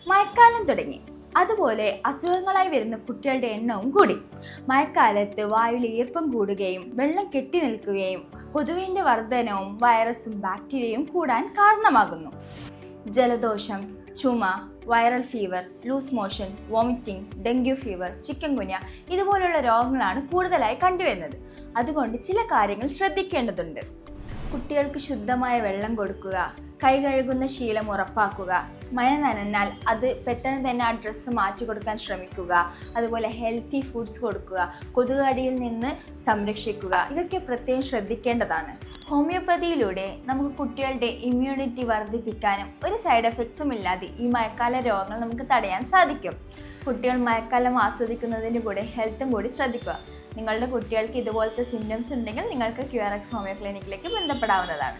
മഴക്കാലം തുടങ്ങി. അതുപോലെ അസുഖങ്ങളായി വരുന്ന കുട്ടികളുടെ എണ്ണവും കൂടി. മഴക്കാലത്ത് വായുവിൽ ഈർപ്പം കൂടുകയും വെള്ളം കെട്ടി നിൽക്കുകയും കൊതുകിൻ്റെ വർധനവും വൈറസും ബാക്ടീരിയയും കൂടാൻ കാരണമാകുന്നു. ജലദോഷം, ചുമ, viral fever, loose motion, vomiting, dengue fever, chikungunya ഇതുപോലുള്ള രോഗങ്ങളാണ് കൂടുതലായി കണ്ടുവരുന്നത്. അതുകൊണ്ട് ചില കാര്യങ്ങൾ ശ്രദ്ധിക്കേണ്ടതുണ്ട്. കുട്ടികൾക്ക് ശുദ്ധമായ വെള്ളം കൊടുക്കുക, കൈ കഴുകുന്ന ശീലം ഉറപ്പാക്കുക, മഴ നനഞ്ഞാൽ അത് പെട്ടെന്ന് തന്നെ ആ ഡ്രസ്സ് മാറ്റി കൊടുക്കാൻ ശ്രമിക്കുക, അതുപോലെ ഹെൽത്തി ഫുഡ്സ് കൊടുക്കുക, കൊതുകടിയിൽ നിന്ന് സംരക്ഷിക്കുക, ഇതൊക്കെ പ്രത്യേകം ശ്രദ്ധിക്കേണ്ടതാണ്. ഹോമിയോപ്പതിയിലൂടെ നമുക്ക് കുട്ടികളുടെ ഇമ്മ്യൂണിറ്റി വർദ്ധിപ്പിക്കാനും ഒരു സൈഡ് എഫക്ട്സും ഇല്ലാതെ ഈ മഴക്കാല രോഗങ്ങൾ നമുക്ക് തടയാൻ സാധിക്കും. കുട്ടികൾ മഴക്കാലം ആസ്വദിക്കുന്നതിന് കൂടെ ഹെൽത്തും കൂടി ശ്രദ്ധിക്കുക. നിങ്ങളുടെ കുട്ടികൾക്ക് ഇതുപോലത്തെ സിംറ്റംസ് ഉണ്ടെങ്കിൽ നിങ്ങൾക്ക് QRX ഹോമിയോ ക്ലിനിക്കിലേക്ക് ബന്ധപ്പെടാവുന്നതാണ്.